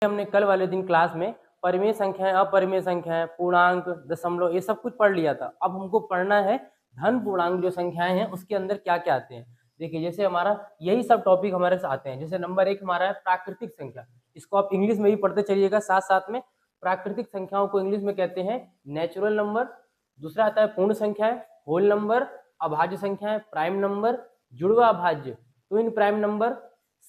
हमने कल वाले दिन क्लास में परिमेय संख्याएं, अपरिमेय संख्याएं, पूर्णांक, दशमलव ये सब कुछ पढ़ लिया था। अब हमको पढ़ना है धन पूर्णांक जो संख्याएं हैं उसके अंदर क्या क्या आते हैं। देखिए जैसे हमारा यही सब टॉपिक हमारे से आते हैं। जैसे नंबर 1 हमारा है प्राकृतिक संख्या, इसको आप इंग्लिश में भी पढ़ते चलिएगा साथ साथ में। प्राकृतिक संख्याओं को इंग्लिश में कहते हैं नेचुरल नंबर। दूसरा आता है पूर्ण संख्याएं, होल नंबर, अभाज्य संख्याएं, प्राइम नंबर, जुड़वा अभाज्य, ट्विन प्राइम नंबर,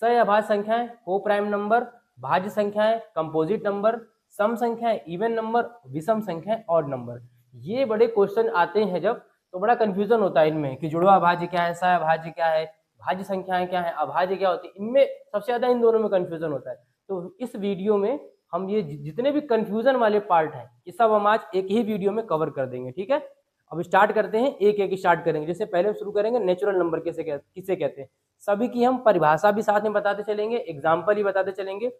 सह अभाज्य संख्याएं, को प्राइम नंबर, भाज्य संख्याएं, कंपोजिट नंबर, सम संख्याएं, इवन नंबर, विषम संख्याएं, ऑड नंबर। ये बड़े क्वेश्चन आते हैं जब, तो बड़ा कंफ्यूजन होता है इनमें कि जुड़वा अभाज्य क्या है, सह अभाज्य क्या है, भाज्य संख्याएं क्या है, अभाज्य क्या होती है। इनमें सबसे ज्यादा इन दोनों में कंफ्यूजन होता है। तो इस वीडियो में हम ये जितने भी कंफ्यूजन वाले पार्ट हैं ये सब हम आज एक ही वीडियो में कवर कर देंगे। ठीक है, अब स्टार्ट करते हैं, एक एक स्टार्ट करेंगे। जैसे पहले शुरू करेंगे नेचुरल नंबर किसे कहते हैं, सभी की हम परिभाषा भी साथ में बताते चलेंगे, एग्जाम्पल ही बताते चलेंगे।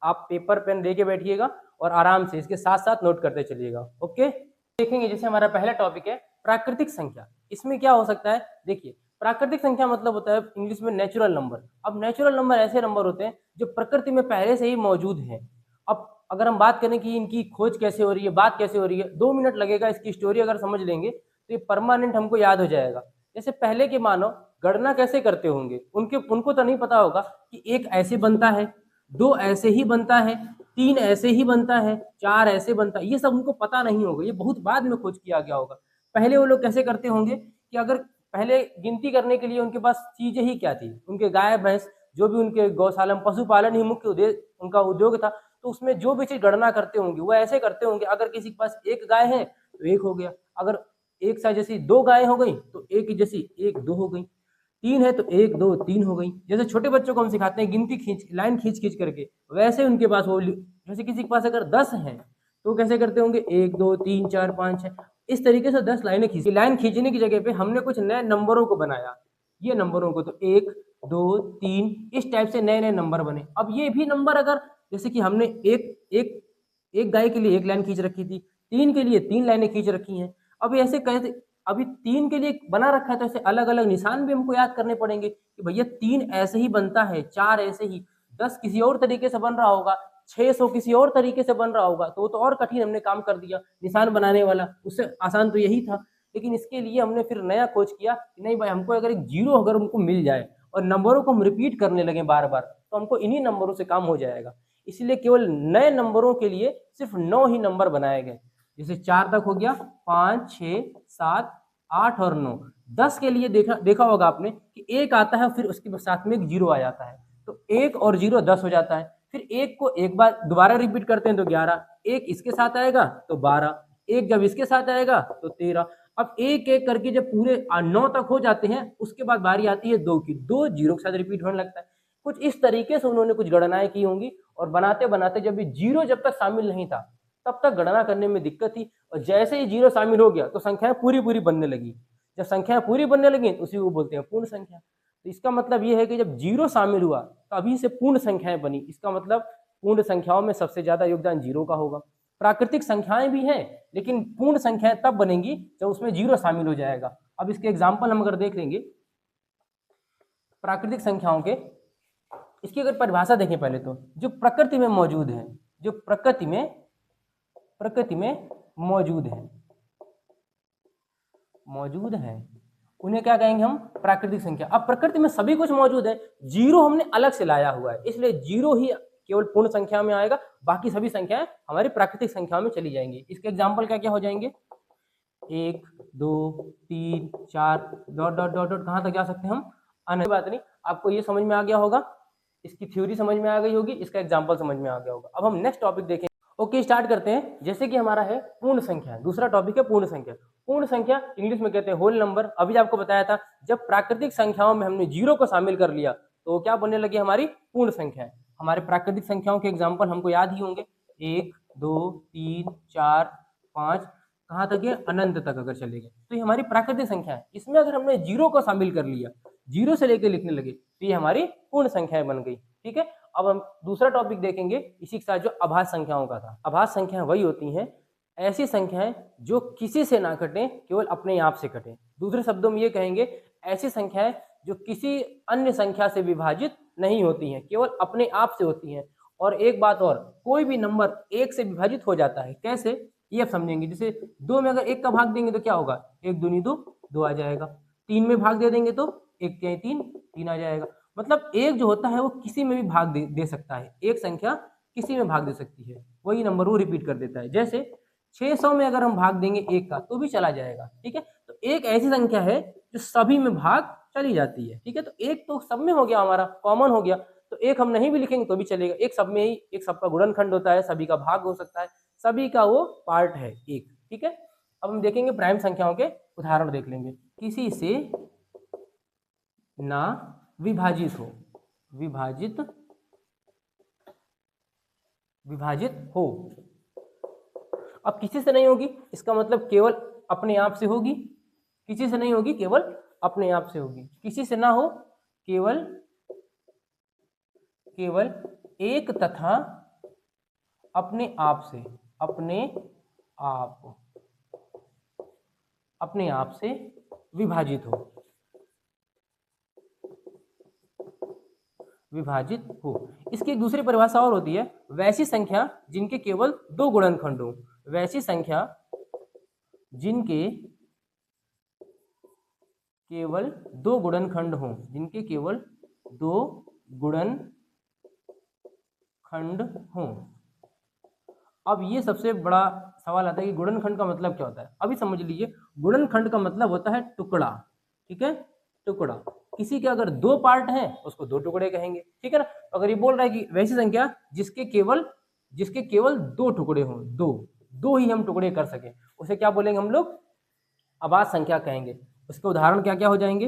आप पेपर पेन लेके बैठिएगा और आराम से इसके साथ साथ नोट करते चलिएगा। ओके, देखेंगे जैसे हमारा पहला टॉपिक है प्राकृतिक संख्या। इसमें क्या हो सकता है, देखिए प्राकृतिक संख्या मतलब होता है इंग्लिश में नेचुरल नंबर। अब नेचुरल नंबर ऐसे नंबर होते हैं जो प्रकृति में पहले से ही मौजूद हैं। अब अगर हम बात करें कि इनकी खोज कैसे हो रही है, बात कैसे हो रही है, 2 मिनट लगेगा, इसकी स्टोरी अगर समझ लेंगे तो ये परमानेंट हमको याद हो जाएगा। जैसे पहले के मानव गणना कैसे करते होंगे, उनको तो नहीं पता होगा कि 1 ऐसे बनता है, 2 ऐसे ही बनता है, 3 ऐसे ही बनता है, 4 ऐसे बनता है, ये सब उनको पता नहीं होगा, ये बहुत बाद में खोज किया गया होगा। पहले वो लोग कैसे करते होंगे कि अगर पहले गिनती करने के लिए उनके पास चीजें ही क्या थी, उनके गाय भैंस जो भी उनके गौशाला में पशुपालन ही मुख्य उद्देश्य उनका उद्योग था, तो उसमें जो भी चीज गणना करते होंगे वो ऐसे करते होंगे, अगर किसी के पास 1 गाय है तो 1 हो गया, अगर एक साथ जैसी 2 गाय हो गई तो 1 जैसी 1 2 हो गई, 3 है तो 1 2 3 हो गई। जैसे छोटे बच्चों को हम सिखाते हैं गिनती लाइन खींच करके, वैसे उनके पास वो, जैसे किसी के पास अगर 10 है तो कैसे करते होंगे 1 2 3 4 5 6, इस तरीके से 10 लाइनें खींची। लाइन खींचने की जगह पे हमने कुछ नए नंबरों को बनाया, ये नंबरों को, तो 1 2 3 इस टाइप से नए नए नंबर बने। अब ये भी नंबर अगर जैसे कि हमने एक गाय के लिए 1 लाइन खींच रखी थी, 3 के लिए 3 लाइनें खींच रखी हैं, अब ऐसे कैसे, अभी 3 के लिए बना रखा है तो ऐसे अलग अलग निशान भी हमको याद करने पड़ेंगे कि भैया 3 ऐसे ही बनता है, 4 ऐसे ही, 10 किसी और तरीके से बन रहा होगा, 600 किसी और तरीके से बन रहा होगा, तो वो तो और कठिन हमने काम कर दिया निशान बनाने वाला, उससे आसान तो यही था। लेकिन इसके लिए हमने फिर नया खोज किया कि नहीं भाई, हमको अगर एक जीरो अगर हमको मिल जाए और नंबरों को हम रिपीट करने लगे बार बार, तो हमको इन्हीं नंबरों से काम हो जाएगा। इसलिए केवल नए नंबरों के लिए सिर्फ 9 ही नंबर बनाए गए। जैसे 4 तक हो गया, 5 6 7 8 और 9। 10 के लिए देखा होगा आपने कि 1 आता है फिर उसके साथ में एक जीरो आ जाता है, तो 1 और 0 10 हो जाता है। फिर 1 को एक बार दोबारा रिपीट करते हैं तो 11, 1 इसके साथ आएगा तो 12, 1 जब इसके साथ आएगा तो 13। अब एक एक करके जब पूरे 9 तक हो जाते हैं उसके बाद बारी आती है 2 की, 2 जीरो के साथ रिपीट होने लगता है। कुछ इस तरीके से उन्होंने कुछ गणनाएं की होंगी, और बनाते बनाते जब भी जीरो जब तक शामिल नहीं था तब तक गणना करने में दिक्कत थी, और जैसे ही जीरो शामिल हो गया तो संख्याएं पूरी पूरी बनने लगी। जब संख्याएं पूरी बनने लगी तो उसी को बोलते हैं पूर्ण संख्या। तो इसका मतलब ये है कि जब जीरो शामिल हुआ तभी से पूर्ण संख्याएं बनी। इसका मतलब पूर्ण संख्याओं में सबसे ज्यादा योगदान जीरो का होगा। प्राकृतिक संख्याएं भी हैं लेकिन पूर्ण संख्याएं तब बनेंगी जब उसमें जीरो शामिल हो जाएगा। अब इसके एग्जाम्पल हम अगर देख लेंगे प्राकृतिक संख्याओं के, इसकी अगर परिभाषा देखें पहले तो, जो प्रकृति में मौजूद है, जो प्रकृति में मौजूद है उन्हें क्या कहेंगे हम, प्राकृतिक संख्या। अब प्रकृति में सभी कुछ मौजूद है, जीरो हमने अलग से लाया हुआ है, इसलिए जीरो ही केवल पूर्ण संख्या में आएगा, बाकी सभी संख्याएं हमारी प्राकृतिक संख्या में चली जाएंगी। इसके एग्जाम्पल क्या क्या हो जाएंगे, 1 2 3 4 डॉट डॉट डॉट डॉट, कहां तक जा सकते हैं हम, अन्य बात नहीं। आपको ये समझ में आ गया होगा, इसकी थ्योरी समझ में आ गई होगी, इसका एग्जाम्पल समझ में आ गया होगा। अब हम नेक्स्ट टॉपिक देखें। ओके, स्टार्ट करते हैं। जैसे कि हमारा है पूर्ण संख्या, दूसरा टॉपिक है पूर्ण संख्या। पूर्ण संख्या इंग्लिश में कहते हैं होल नंबर। अभी आपको बताया था जब प्राकृतिक संख्याओं में हमने जीरो को शामिल कर लिया तो क्या बनने लगी, हमारी पूर्ण संख्या। हमारे प्राकृतिक संख्याओं के एग्जाम्पल हमको याद ही होंगे, 1 2 3 4 5, कहाँ तक है, अनंत तक अगर चले गए तो ये हमारी प्राकृतिक संख्या है। इसमें अगर हमने जीरो को शामिल कर लिया, जीरो से लेकर लिखने लगे तो ये हमारी पूर्ण संख्याएं बन गई। ठीक है, अब हम दूसरा टॉपिक देखेंगे इसी के साथ, जो अभाज्य संख्याओं का था। अभाज्य संख्याएं वही होती हैं, ऐसी संख्याएं जो किसी से ना कटें, केवल अपने आप से कटें। दूसरे शब्दों में ये कहेंगे, ऐसी संख्याएं जो किसी अन्य संख्या से विभाजित नहीं होती हैं, केवल अपने आप से होती हैं, और एक बात और, कोई भी नंबर एक से विभाजित हो जाता है, कैसे ये आप समझेंगे। जैसे 2 में अगर 1 का भाग देंगे तो क्या होगा, 1 दूनी 2, 2 आ जाएगा। 3 में भाग दे देंगे तो 1 तिहाई 3, 3 आ जाएगा। मतलब एक जो होता है वो किसी में भी भाग दे सकता है, एक संख्या किसी में भाग दे सकती है, वही नंबर वो रिपीट कर देता है। जैसे 600 में अगर हम भाग देंगे 1 का तो भी चला जाएगा, ठीक है। तो एक ऐसी संख्या है जो सभी में भाग चली जाती है, ठीक है। तो एक तो सब में हो गया, हमारा कॉमन हो गया। तो एक हम नहीं भी लिखेंगे तो भी चलेगा, एक सब में ही, एक सबका गुणनखंड होता है, सभी का भाग हो सकता है, सभी का वो पार्ट है एक, ठीक है। अब हम देखेंगे प्राइम संख्याओं के उदाहरण देख लेंगे। किसी से ना विभाजित हो, विभाजित हो। अब किसी से नहीं होगी, इसका मतलब केवल अपने आप से होगी। किसी से नहीं होगी, केवल अपने आप से होगी। किसी से ना हो, केवल एक तथा अपने आप से, अपने आप से विभाजित हो, इसकी एक दूसरी परिभाषा और होती है, वैसी संख्या जिनके केवल 2 गुणनखंड हो। वैसी संख्या जिनके केवल 2 गुणनखंड हो, जिनके केवल 2 गुणनखंड हो। अब ये सबसे बड़ा सवाल आता है कि गुणनखंड का मतलब क्या होता है। अभी समझ लीजिए, गुणनखंड का मतलब होता है टुकड़ा, ठीक है, टुकड़ा। किसी के अगर 2 पार्ट हैं उसको 2 टुकड़े कहेंगे, ठीक है ना। अगर ये बोल रहा है कि वैसी संख्या जिसके केवल 2 टुकड़े हों, दो ही हम टुकड़े कर सके, उसे क्या बोलेंगे हम लोग, अभाज्य संख्या कहेंगे। उसके उदाहरण क्या क्या हो जाएंगे,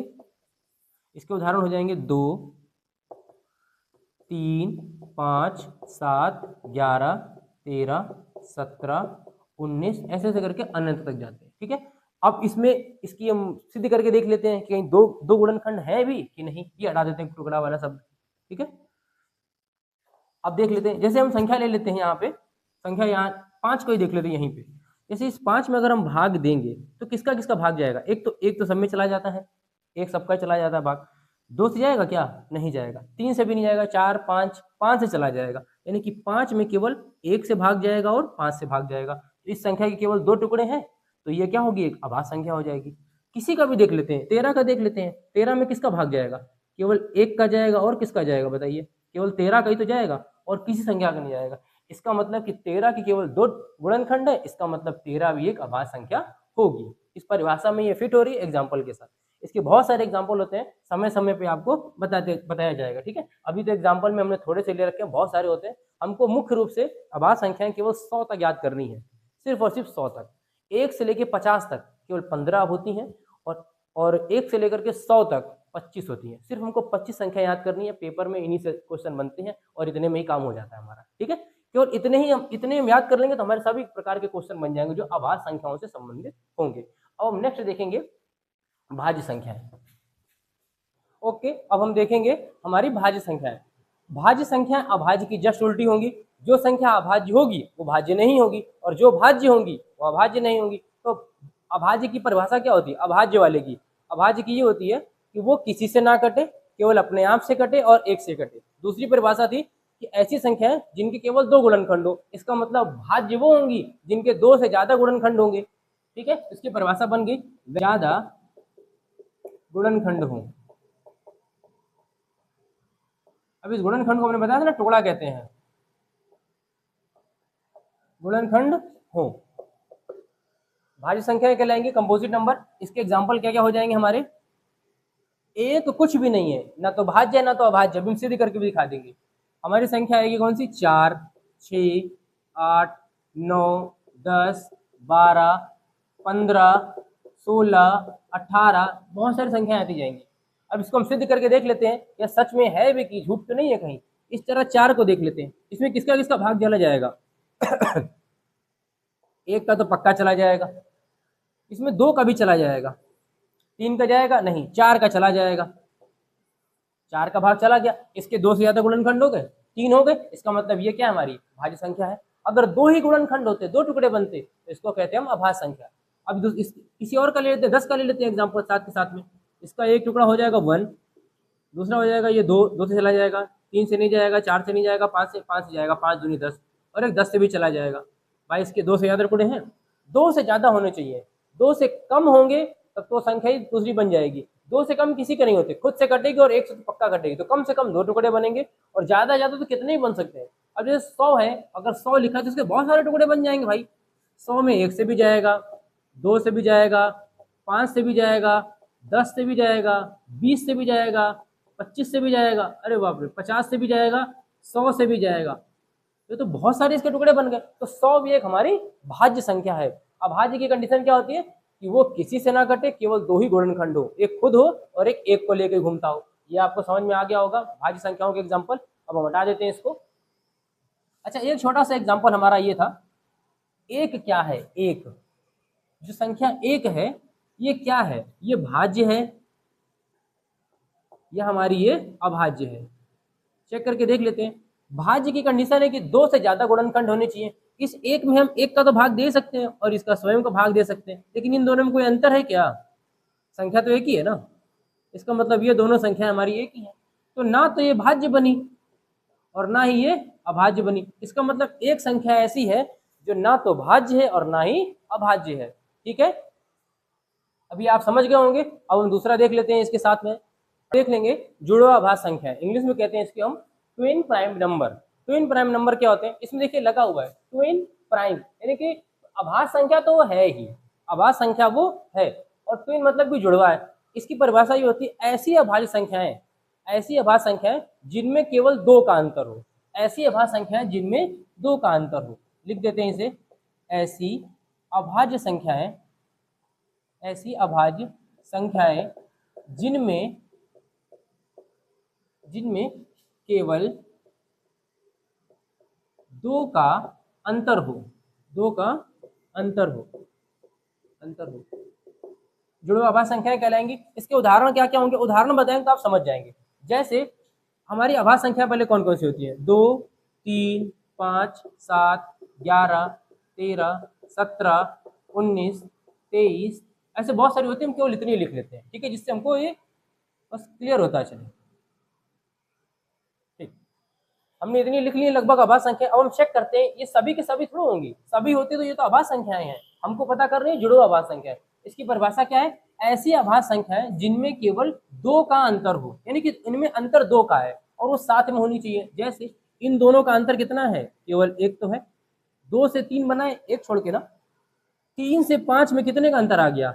इसके उदाहरण हो जाएंगे 2, 3, 5, 7, 11, 13, 17, 19, ऐसे ऐसे करके अनंत तक जाते हैं, ठीक है। अब इसमें इसकी हम सिद्ध करके देख लेते हैं कि कहीं दो गुणनखंड है भी कि नहीं, ये हटा देते हैं टुकड़ा वाला शब्द, ठीक है। अब देख लेते हैं, जैसे हम संख्या ले लेते हैं, यहाँ पे संख्या, यहाँ 5 को ही देख लेते हैं यहीं पे। जैसे इस 5 में अगर हम भाग देंगे तो किसका किसका भाग जाएगा, एक तो सब में चला जाता है, एक सबका चला जाता है भाग। 2 से जाएगा क्या, नहीं जाएगा। 3 से भी नहीं जाएगा। 4, 5 से चला जाएगा, यानी कि 5 में केवल 1 से भाग जाएगा और 5 से भाग जाएगा। तो इस संख्या के केवल 2 टुकड़े हैं, तो ये क्या होगी, एक अभाज्य संख्या हो जाएगी। किसी का भी देख लेते हैं, 13 का देख लेते हैं। 13 में किसका भाग जाएगा, केवल 1 का जाएगा और किसका जाएगा बताइए, केवल 13 का ही तो जाएगा और किसी संख्या का नहीं जाएगा। इसका मतलब कि 13 की केवल 2 गुणनखंड है, इसका मतलब 13 भी एक अभाज्य संख्या होगी। इस परिभाषा में ये फिट हो रही है एग्जाम्पल के साथ। इसके बहुत सारे एग्जाम्पल होते हैं, समय समय पे आपको बताया जाएगा, ठीक है। अभी तो एग्जाम्पल में हमने थोड़े से ले रखे हैं, बहुत सारे होते हैं। हमको मुख्य रूप से अभाज्य संख्याएं केवल 100 तक याद करनी है, सिर्फ और सिर्फ 100 तक। 1 से लेकर 50 तक केवल 15 होती हैं, और 1 से लेकर के 100 तक 25 होती हैं। सिर्फ हमको 25 संख्या याद करनी है, पेपर में इन्हीं से क्वेश्चन बनते हैं और इतने में ही काम हो जाता है हमारा, ठीक है। केवल इतने हम याद कर लेंगे तो हमारे सभी प्रकार के क्वेश्चन बन जाएंगे जो अभाज्य संख्याओं से संबंधित होंगे। अब हम नेक्स्ट देखेंगे भाज्य संख्याएं। ओके, अब हम देखेंगे हमारी भाज्य संख्याएं। भाज्य संख्याएं अभाज्य की जस्ट उल्टी होंगी। जो संख्या अभाज्य होगी वो भाज्य नहीं होगी, और जो भाज्य होंगी वो अभाज्य नहीं होगी। तो अभाज्य की परिभाषा क्या होती है, अभाज्य वाले की, अभाज्य की ये होती है कि वो किसी से ना कटे, केवल अपने आप से कटे और एक से कटे। दूसरी परिभाषा थी कि ऐसी संख्याएं जिनके केवल 2 गुणनखंड हो, इसका मतलब भाज्य वो होंगी जिनके 2 से ज्यादा गुणनखंड होंगे, ठीक है। इसकी परिभाषा बन गई ज्यादा गुणनखंड हो। अब इस गुणनखंड को हमने बताया था ना, टुकड़ा कहते हैं, गुणनखंड हो। भाज्य संख्या कहलाएंगे कंपोजिट नंबर। इसके एग्जांपल क्या क्या हो जाएंगे हमारे, एक कुछ भी नहीं है, ना तो भाज्य है ना तो अभाज्य, हम सीधे करके भी दिखा देंगे। हमारी संख्या आएगी कौन सी, 4, 6, 8, 9, 10, 12, 15, 16, 18, बहुत सारी संख्याएं आती जाएंगी। अब इसको हम सिद्ध करके देख लेते हैं, या सच में है भी कि झूठ तो नहीं है कहीं। इस तरह 4 को देख लेते हैं, इसमें किसका किसका भाग चला जाएगा 1 का तो पक्का चला जाएगा, इसमें 2 का भी चला जाएगा, 3 का जाएगा नहीं, 4 का चला जाएगा, 4 का भाग चला गया। इसके 2 से ज्यादा गुणनखंड हो गए, 3 हो गए, इसका मतलब ये क्या हमारी भाज्य संख्या है। अगर 2 ही गुणनखंड होते, 2 टुकड़े बनते, तो इसको कहते हैं हम अभाज्य संख्या। अब किसी और का ले लेते हैं, 10 का ले लेते हैं एग्जाम्पल साथ के साथ में। इसका एक टुकड़ा हो जाएगा 1, दूसरा हो जाएगा ये 2, 2 से चला जाएगा, 3 से नहीं जाएगा, 4 से नहीं जाएगा, 5 से जाएगा, 5 दूनी 10, और एक 10 से भी चला जाएगा। भाई इसके 2 से ज़्यादा टुकड़े हैं, 2 से ज़्यादा होने चाहिए, 2 से कम होंगे तब तो संख्या ही दूसरी बन जाएगी। 2 से कम किसी के नहीं होते, खुद से कटेगी और 1 से तो पक्का कटेगी, तो कम से कम 2 टुकड़े बनेंगे, और ज़्यादा ज़्यादा तो कितने ही बन सकते हैं। अब जैसे 100 है, अगर 100 लिखा है तो उसके बहुत सारे टुकड़े बन जाएंगे भाई। 100 में 1 से भी जाएगा, 2 से भी जाएगा, 5 से भी जाएगा, 10 से भी जाएगा, 20 से भी जाएगा, 25 से भी जाएगा, अरे बाप रे 50 से भी जाएगा, 100 से भी जाएगा। ये तो बहुत सारे इसके टुकड़े बन गए। तो 100 भी एक हमारी भाज्य संख्या है। अभाज्य की कंडीशन क्या होती है कि वो किसी से ना कटे, केवल 2 ही गुणनखंड हो, एक खुद हो और एक को लेकर घूमता हो। ये आपको समझ में आ गया होगा भाज्य संख्याओं के एग्जाम्पल। अब हम हटा देते हैं इसको। अच्छा, एक छोटा सा एग्जाम्पल हमारा ये था, एक क्या है, एक जो संख्या एक है ये क्या है, ये भाज्य है या हमारी ये अभाज्य है। चेक करके देख लेते हैं। भाज्य की कंडीशन है कि 2 से ज्यादा गुणनखंड होने चाहिए। इस एक में हम एक का तो भाग दे सकते हैं और इसका स्वयं का भाग दे सकते हैं, लेकिन इन दोनों में कोई अंतर है क्या? संख्या तो एक ही है ना, इसका मतलब ये दोनों संख्या हमारी एक ही है। तो ना तो ये भाज्य बनी और ना ही ये अभाज्य बनी। इसका मतलब एक संख्या ऐसी है जो ना तो भाज्य है और ना ही अभाज्य है। ठीक है, अभी आप समझ गए होंगे। अब हम दूसरा देख लेते हैं, इसके साथ में देख लेंगे जुड़वा अभाज्य संख्या। इंग्लिश में कहते हैं इसके हम twin prime number. Twin prime number क्या होते हैं? इसमें देखिए लगा हुआ है ट्विन प्राइम, यानी कि अभाज्य संख्या तो वो है ही, अभाज्य संख्या वो है, और ट्विन मतलब भी जुड़वा है। इसकी परिभाषा ये होती है, ऐसी अभाज्य संख्याएं, ऐसी अभाज्य संख्याएं जिनमें केवल 2 का अंतर हो, ऐसी अभाज्य संख्याएं जिनमें 2 का अंतर हो। लिख देते हैं इसे, ऐसी अभाज्य संख्याएं, ऐसी अभाज्य संख्याएं जिनमें जिनमें केवल 2 का अंतर हो, 2 का अंतर हो, अंतर हो, जुड़वा अभाज्य संख्याएं कहलाएंगी। इसके उदाहरण क्या क्या होंगे, उदाहरण बताएंगे तो आप समझ जाएंगे। जैसे हमारी अभाज्य संख्या पहले कौन कौन सी होती है? 2, 3, 5, 7, 11, 13, 17, 19, 23, ऐसे बहुत सारी होती है। हम केवल इतनी लिख लेते हैं, ठीक है, जिससे हमको ये बस क्लियर होता है। चलिए ठीक, हमने इतनी लिख ली लगभग अभाज्य संख्या। अब हम चेक करते हैं, ये सभी के सभी थोड़ा होंगी, सभी होती तो ये तो अभाज्य संख्याएं हैं। हमको पता कर रही है जुड़वा अभाज्य संख्या। इसकी परिभाषा क्या है? ऐसी अभाज्य संख्याएं जिनमें केवल 2 का अंतर हो, यानी कि इनमें अंतर 2 का है और वो साथ में होनी चाहिए। जैसे इन दोनों का अंतर कितना है? केवल 1 तो है। 2 से 3 बनाए, 1 छोड़ के ना। 3 से 5 में कितने का अंतर आ गया?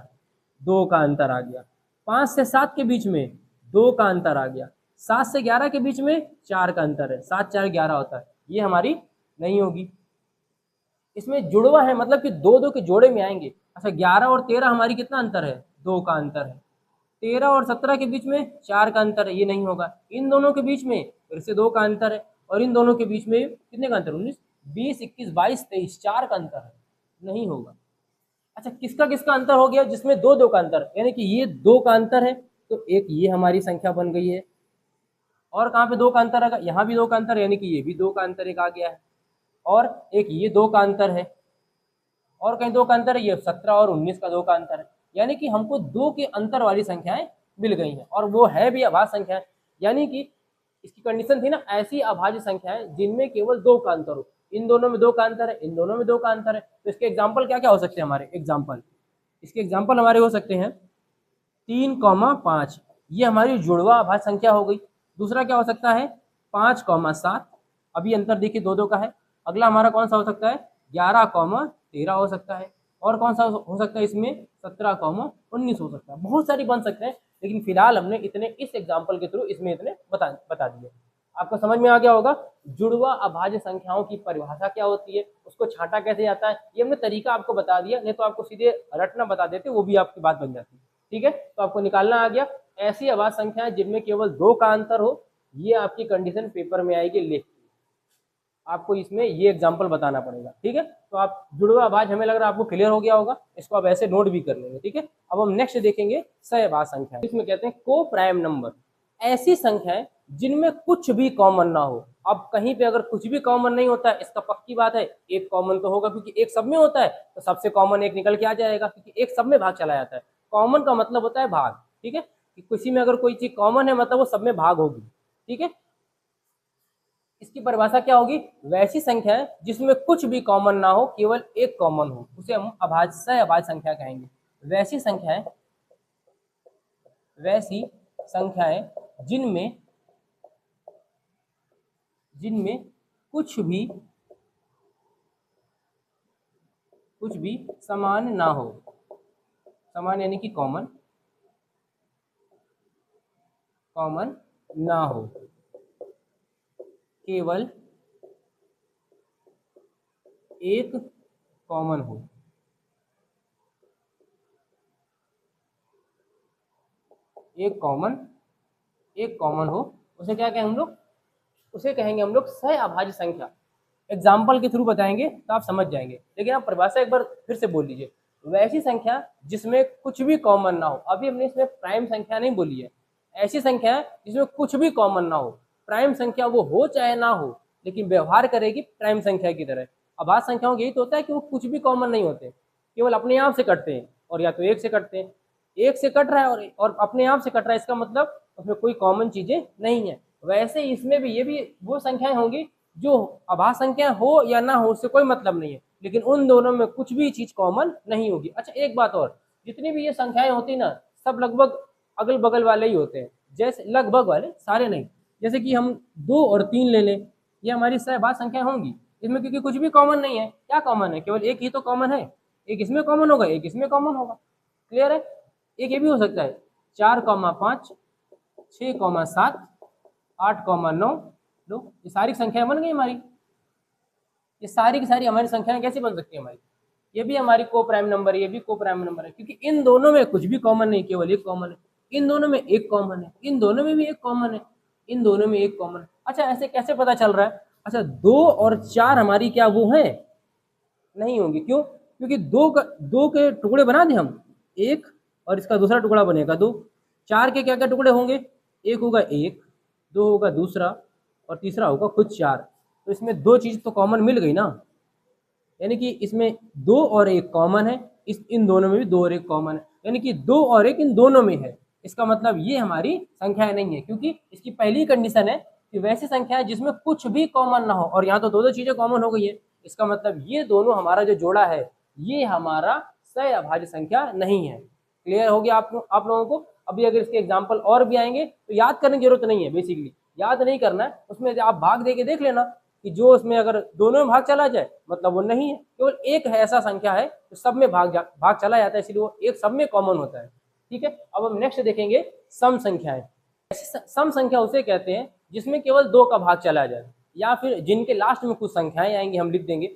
2 का अंतर आ गया। 5 से 7 के बीच में 2 का अंतर आ गया। 7 से 11 के बीच में 4 का अंतर है, 7 4 11 होता है। ये हमारी नहीं होगी। इसमें जुड़वा है मतलब कि 2 2 के जोड़े में आएंगे। अच्छा, 11 और 13 हमारी कितना अंतर है? 2 का अंतर है। 13 और 17 के बीच में 4 का अंतर है, ये नहीं होगा। इन दोनों के बीच में फिर से 2 का अंतर है, और इन दोनों के बीच में कितने का अंतर? 19, 20, 21, 22, 23, 4 का अंतर है, नहीं होगा। अच्छा, किसका किसका अंतर हो गया? जिसमें 2 2 का अंतर, यानी कि ये 2 का अंतर है तो एक ये हमारी संख्या बन गई है। और कहाँ पे 2 का अंतर आएगा? यहाँ भी 2 का अंतर, यानी कि ये भी 2 का अंतर एक आ गया है। और एक ये 2 का अंतर है, और कहीं 2 का अंतर है, ये 17 और 19 का 2 का अंतर है। यानी कि हमको 2 के अंतर वाली संख्याएं मिल गई हैं, और वो है भी अभाज्य संख्याएं। यानी कि इसकी कंडीशन थी ना, ऐसी अभाज्य संख्याएं जिनमें केवल 2 का अंतर हो। इन दोनों में 2 का अंतर है, इन दोनों में 2 का अंतर है। तो इसके एग्जाम्पल क्या क्या हो सकते हैं हमारे? एग्जाम्पल, इसके एग्जाम्पल हमारे हो सकते हैं 3, 5, ये हमारी जुड़वा अभाज्य संख्या हो गई। दूसरा क्या हो सकता है? 5, 7, अभी अंतर देखिए 2 2 का है। अगला हमारा कौन सा हो सकता है? 11, 13 हो सकता है। और कौन सा हो सकता है इसमें? 17, 19 हो सकता है। बहुत सारी बन सकते हैं, लेकिन फिलहाल हमने इतने इस एग्जाम्पल के थ्रू इसमें इतने बता दिए। आपको समझ में आ गया होगा जुड़वा अभाज्य संख्याओं की परिभाषा क्या होती है, उसको छांटा कैसे जाता है। ये हमने तरीका आपको बता दिया, नहीं तो आपको सीधे रटना बता देते, वो भी आपकी बात बन जाती। ठीक है, तो आपको निकालना आ गया ऐसी अभाज्य संख्याएं जिनमें केवल 2 का अंतर हो। ये आपकी कंडीशन पेपर में आएगी लिख, आपको इसमें ये एग्जाम्पल बताना पड़ेगा। ठीक है, तो आप जुड़वा अभाज्य, हमें लग रहा है आपको क्लियर हो गया होगा, इसको आप ऐसे नोट भी कर लेंगे। ठीक है, अब हम नेक्स्ट देखेंगे सहअभाज्य संख्या। इसमें कहते हैं को प्राइम नंबर, ऐसी संख्याएं जिनमें कुछ भी कॉमन ना हो। अब कहीं पे अगर कुछ भी कॉमन नहीं होता है, इसका पक्की बात है एक कॉमन तो होगा, क्योंकि एक सब में होता है तो सबसे कॉमन एक निकल के आ जाएगा, क्योंकि एक सब में भाग चला जाता है। कॉमन का मतलब होता है भाग। ठीक है, कि किसी में अगर कोई चीज कॉमन है मतलब वो सब में भाग होगी। ठीक है, इसकी परिभाषा क्या होगी? वैसी संख्या है जिसमें कुछ भी कॉमन ना हो, केवल एक कॉमन हो, उसे हम अभाज्य सह अभाज्य संख्या कहेंगे। वैसी संख्याएं, वैसी संख्याएं जिनमें जिनमें कुछ भी समान ना हो, समान यानी कि कॉमन ना हो, केवल एक कॉमन हो। एक कॉमन हो, उसे क्या कहेंगे हम लोग? उसे कहेंगे हम लोग सह अभाज्य संख्या। एग्जाम्पल के थ्रू बताएंगे तो आप समझ जाएंगे, लेकिन आप परिभाषा एक बार फिर से बोल लीजिए। वैसी संख्या जिसमें कुछ भी कॉमन ना हो, अभी हमने इसमें प्राइम संख्या नहीं बोली है, ऐसी संख्या है जिसमें कुछ भी कॉमन ना हो। प्राइम संख्या वो हो चाहे ना हो, लेकिन व्यवहार करेगी प्राइम संख्या की तरह। अभाज्य संख्याओं का यही तो होता है कि वो कुछ भी कॉमन नहीं होते, केवल अपने आप से कटते हैं, और या तो एक से कटते हैं। एक से कट रहा है और अपने आप से कट रहा है, इसका मतलब उसमें कोई कॉमन चीजें नहीं है। वैसे इसमें भी ये भी वो संख्याएं होंगी जो अभाज्य संख्या हो या ना हो, उससे कोई मतलब नहीं है, लेकिन उन दोनों में कुछ भी चीज कॉमन नहीं होगी। अच्छा, एक बात और, जितनी भी ये संख्याएं होती ना, सब लगभग अगल बगल वाले ही होते हैं। जैसे लगभग वाले, सारे नहीं। जैसे कि हम 2 और 3 ले लें, ये हमारी सहभाज्य संख्या होंगी। इसमें क्योंकि कुछ भी कॉमन नहीं है, क्या कॉमन है? केवल एक ही तो कॉमन है। एक इसमें कॉमन होगा, एक इसमें कॉमन होगा। क्लियर है? एक ये भी हो सकता है 4,5, 6,7, 8,9। लो, ये सारी संख्याएं बन गई हमारी। ये सारी की सारी हमारी संख्याएं कैसी बन सकती है हमारी? ये भी हमारी को प्राइम नंबर है, ये भी को प्राइम नंबर है, क्योंकि इन दोनों में कुछ भी कॉमन नहीं, केवल एक कॉमन है। इन दोनों में एक कॉमन है, इन दोनों में भी एक कॉमन है, इन दोनों में एक कॉमन है। अच्छा, ऐसे कैसे पता चल रहा है? अच्छा, 2 और 4 हमारी क्या वो है? नहीं होंगी। क्यों? क्योंकि दो के टुकड़े बना दें हम, एक और इसका दूसरा टुकड़ा बनेगा 2। 4 के क्या क्या टुकड़े होंगे? एक होगा एक, 2 होगा दूसरा, और तीसरा होगा खुद 4। तो इसमें 2 चीज तो कॉमन मिल गई ना, यानी कि इसमें 2 और 1 कॉमन है, इन दोनों में भी 2 और 1 कॉमन है, यानी कि 2 और 1 इन दोनों में है। इसका मतलब ये हमारी संख्याएं नहीं है, क्योंकि इसकी पहली कंडीशन है कि वैसी संख्या है जिसमें कुछ भी कॉमन ना हो, और यहाँ तो 2 चीजें कॉमन हो गई है। इसका मतलब ये दोनों हमारा जो जोड़ा है, ये हमारा सह अभाज्य संख्या नहीं है। क्लियर हो गया आप लोगों को? अभी अगर इसके एग्जाम्पल और भी आएंगे तो याद करने की जरूरत नहीं है, बेसिकली याद नहीं करना है। उसमें आप भाग दे के देख लेना कि जो उसमें अगर दोनों में भाग चला जाए मतलब वो नहीं है, केवल एक है ऐसा संख्या है तो सब में भाग चला जाता है, इसलिए वो एक सब में कॉमन होता है। ठीक है, अब हम नेक्स्ट देखेंगे सम संख्याएं। सम संख्या उसे कहते हैं जिसमें केवल 2 का भाग चला जाए, या फिर जिनके लास्ट में कुछ संख्याएं आएंगी, हम लिख देंगे।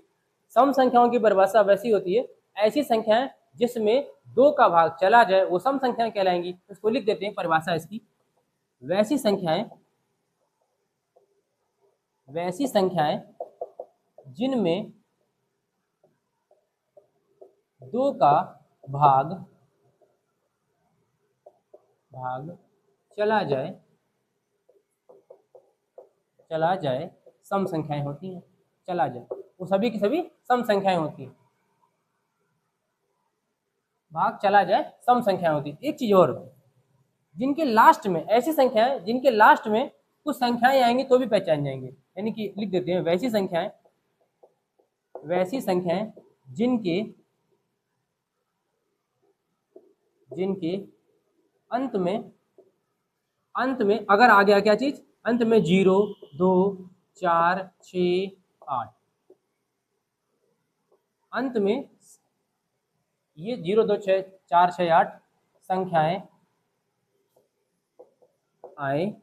सम संख्याओं की परिभाषा वैसी होती है, ऐसी संख्याएं जिसमें 2 का भाग चला जाए वो सम संख्याएं कहलाएंगी। इसको लिख देते हैं परिभाषा इसकी। वैसी संख्याएं जिनमें 2 का भाग चला जाए सम संख्याएं होती हैं। चला जाए वो सभी की सभी सम संख्याएं होती हैं। भाग चला जाए सम संख्याएं होती हैं। एक चीज और, जिनके लास्ट में, ऐसी संख्याएं जिनके लास्ट में कुछ संख्याएं आएंगी तो भी पहचान जाएंगे, यानी कि लिख देते हैं वैसी संख्याएं जिनके अंत में अगर आ गया क्या चीज, अंत में 0, 2, 4, 6, 8, अंत में ये 0, 2, 6, 4, 6, 8 संख्याएं आए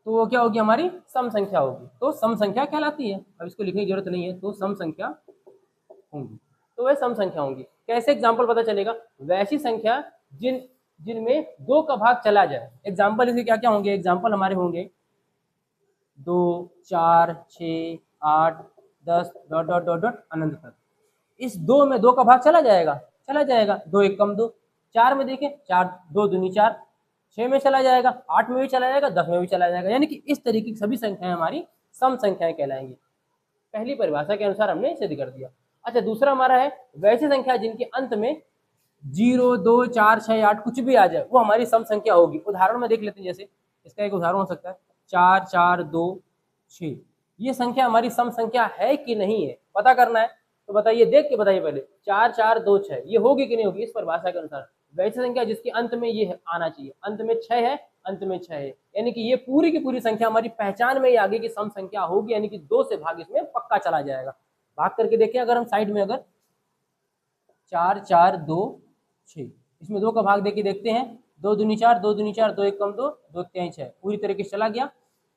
तो वो क्या होगी? हमारी सम संख्या होगी। तो सम संख्या कहलाती है। अब इसको लिखने की जरूरत नहीं है, तो सम संख्या होंगी, तो वह सम संख्या होंगी। कैसे एग्जाम्पल पता चलेगा? वैसी संख्या जिनमें 2 का भाग चला जाए। एग्जाम्पल इसके क्या क्या होंगे? एग्जाम्पल हमारे होंगे 2, 4, 6, 8, 10 डॉट डॉट डॉट डॉट अनंत तक। इस 2 में 2 का भाग चला जाएगा, 2 एक कम 2। 4 में देखें, 4 2 दूनी 4, 6 में चला जाएगा, 8 में भी चला जाएगा, 10 में भी चला जाएगा, यानी कि इस तरीके की सभी संख्याएं हमारी सम संख्याएं कहलाएंगी। पहली परिभाषा के अनुसार हमने सिद्ध कर दिया। अच्छा, दूसरा हमारा है वैसी संख्या जिनके अंत में 0 2 4 6 8 कुछ भी आ जाए वो हमारी सम संख्या होगी। उदाहरण में देख लेते हैं, जैसे इसका एक उदाहरण हो सकता है 4 4 2 6। ये संख्या हमारी सम संख्या है कि नहीं है पता करना है। तो बताइए, देख के बताइए पहले, 4 4 2 6 ये होगी कि नहीं होगी इस परिभाषा के अनुसार। वैसी संख्या जिसके अंत में ये आना चाहिए, अंत में 6 है, अंत में 6 है, यानी कि ये पूरी की पूरी संख्या हमारी पहचान में ही आगे की सम संख्या होगी, यानी कि 2 से भाग इसमें पक्का चला जाएगा। भाग करके देखिए, अगर हम साइड में अगर 4 4 2 6 इसमें 2 का भाग देके देखते हैं, 2 दूनी 4 2 दूनी 4 2 1 कम 2 2 3 6 पूरी तरीके से चला गया,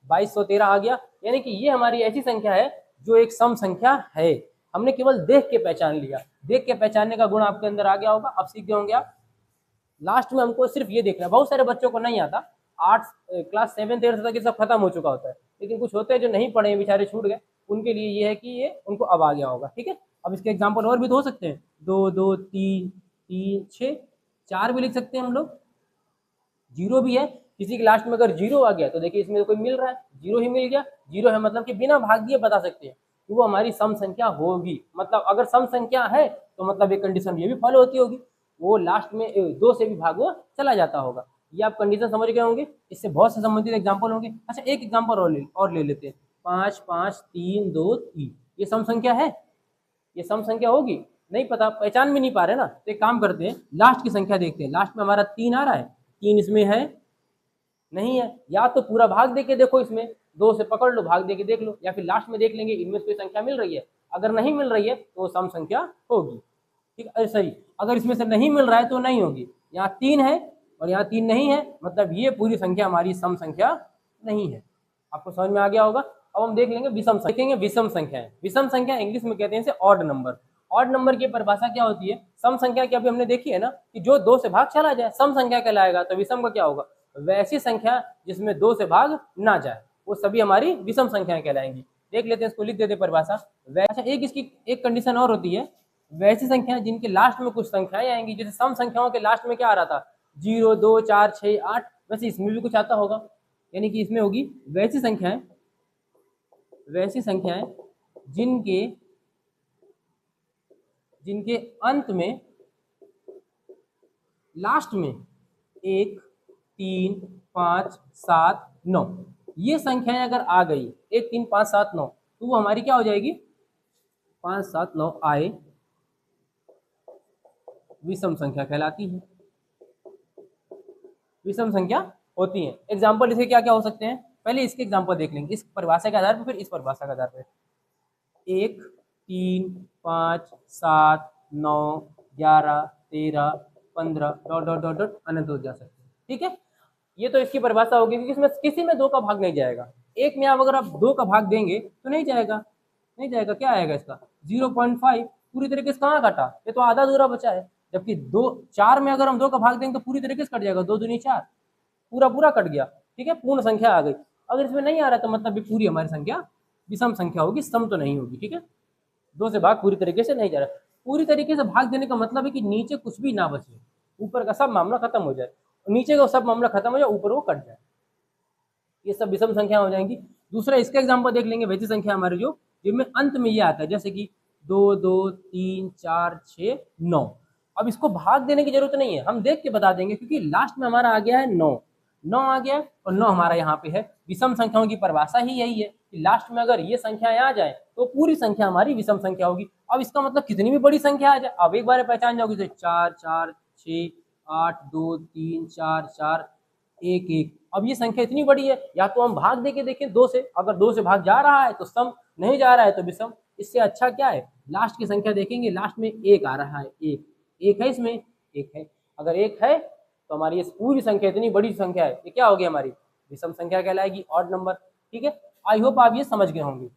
2213 आ गया। यानी कि ये हमारी ऐसी संख्या है जो एक सम संख्या है। हमने केवल देख के पहचान लिया, देख के पहचानने का गुण आपके अंदर आ गया होगा, अब सीख गए होंगे आप। लास्ट में हमको सिर्फ ये देखना है, बहुत सारे बच्चों को नहीं आता, 8 क्लास 7 8 तक ये सब खत्म हो चुका होता है, लेकिन कुछ होते हैं जो नहीं पढ़े बेचारे छूट गए, उनके लिए ये है कि ये उनको अब आ गया होगा। ठीक है, अब इसके एग्जाम्पल और भी तो हो सकते हैं, 2 2 3 3 6 4 भी लिख सकते हैं हम लोग, 0 भी है, किसी के लास्ट में अगर 0 आ गया तो देखिए इसमें तो कोई मिल रहा है, 0 ही मिल गया, 0 है मतलब कि बिना भाग दिए बता सकते हैं कि वो हमारी सम संख्या होगी। मतलब अगर सम संख्या है तो मतलब एक कंडीशन ये भी फॉलो होती होगी, वो लास्ट में 2 से भी भाग वो चला जाता होगा। ये आप कंडीशन समझ गए होंगे, इससे बहुत से संबंधित एग्जाम्पल होंगे। अच्छा, एक एग्जाम्पल और ले लेते हैं, 5 5 3 2 3 ये सम संख्या है, ये सम संख्या होगी, नहीं पता, पहचान भी नहीं पा रहे ना, तो एक काम करते हैं, लास्ट की संख्या देखते हैं। लास्ट में हमारा 3 आ रहा है, 3 इसमें है नहीं है, या तो पूरा भाग देके देखो, इसमें 2 से पकड़ लो, भाग देके देख लो, या फिर लास्ट में देख लेंगे इनमें से कोई संख्या मिल रही है, अगर नहीं मिल रही है तो वो सम संख्या होगी। ठीक है, सही, अगर इसमें से नहीं मिल रहा है तो नहीं होगी। यहाँ 3 है और यहाँ 3 नहीं है, मतलब ये पूरी संख्या हमारी सम संख्या नहीं है। आपको समझ में आ गया होगा। अब हम देख लेंगे विषम संख्या, देखेंगे विषम संख्या है। विषम संख्या इंग्लिश में कहते हैं इसे ऑड नंबर। ऑड नंबर की परिभाषा क्या होती है, सम संख्या की अभी हमने देखी है ना, कि जो 2 से भाग चला जाए सम संख्या कहलाएगा। तो विषम का क्या होगा, वैसी संख्या जिसमें 2 से भाग ना जाए वो सभी हमारी विषम संख्याएं कहलाएंगी। देख लेते हैं, इसको लिख देते परिभाषा। अच्छा, एक इसकी एक कंडीशन और होती है, वैसी संख्याएं जिनके लास्ट में कुछ संख्याएं आएंगी, जैसे सम संख्याओं के लास्ट में क्या आ रहा था, 0 2 4 6 8, वैसे इसमें भी कुछ आता होगा, यानी कि इसमें होगी वैसी संख्याएं जिनके जिनके अंत में लास्ट में 1 3 5 7 9 ये संख्याएं अगर आ गई, 1 3 5 7 9, तो वो हमारी क्या हो जाएगी, 5 7 9 आए, विषम संख्या कहलाती है, विषम संख्या होती है। एग्जाम्पल इसके क्या क्या हो सकते हैं, पहले इसके एग्जाम्पल देख लेंगे, इस परिभाषा के आधार पर, फिर इस परिभाषा के आधार पर। 1 3 5 7 9 11 13 15 डॉट डॉट डॉट डॉट अनंत हो जा सकते हैं। ठीक है, ये तो इसकी परिभाषा होगी, क्योंकि इसमें किसी में 2 का भाग नहीं जाएगा। एक में आप अगर आप 2 का भाग देंगे तो नहीं जाएगा, नहीं जाएगा, क्या आएगा इसका 0.5, पूरी तरीके से कहाँ कटा, ये तो आधा अधूरा बचा है। जबकि 2 4 में अगर हम 2 का भाग देंगे तो पूरी तरीके से कट जाएगा, 2 दूनी 4, पूरा पूरा कट गया। ठीक है, पूर्ण संख्या आ गई। अगर इसमें नहीं आ रहा तो मतलब पूरी हमारी संख्या विषम संख्या होगी, सम तो नहीं होगी। ठीक है, 2 से भाग पूरी तरीके से नहीं जा रहा। पूरी तरीके से भाग देने का मतलब है कि नीचे कुछ भी ना बचे, ऊपर का सब मामला खत्म हो जाए, नीचे का सब मामला खत्म हो जाए, ऊपर वो कट जाए, ये सब विषम संख्या हो जाएंगी। दूसरा इसका एग्जाम्पल देख लेंगे, वैसी संख्या हमारे जो जिनमें अंत में ये आता है, जैसे कि 2 2 3 4 6 9। अब इसको भाग देने की जरूरत नहीं है, हम देख के बता देंगे, क्योंकि लास्ट में हमारा आ गया है 9, 9 आ गया और 9 हमारा यहाँ पे है। विषम संख्याओं की परिभाषा ही यही है कि लास्ट में अगर ये संख्याएं आ जाए तो पूरी संख्या हमारी विषम संख्या होगी। अब इसका मतलब कितनी भी बड़ी संख्या आ जाए, अब एक बार पहचान जाओगे, तो 4 4 6 8 2 3 4 4 1 1। अब ये संख्या इतनी बड़ी है, या तो हम भाग देके देखें 2 से, अगर 2 से भाग जा रहा है तो सम, नहीं जा रहा है तो विषम। इससे अच्छा क्या है, लास्ट की संख्या देखेंगे, लास्ट में 1 आ रहा है, 1 है, इसमें 1 है, अगर 1 है तो हमारी ये पूरी संख्या इतनी बड़ी संख्या है, ये क्या होगी हमारी विषम संख्या कहलाएगी, ऑड नंबर। ठीक है, आई होप आप ये समझ गए होंगे।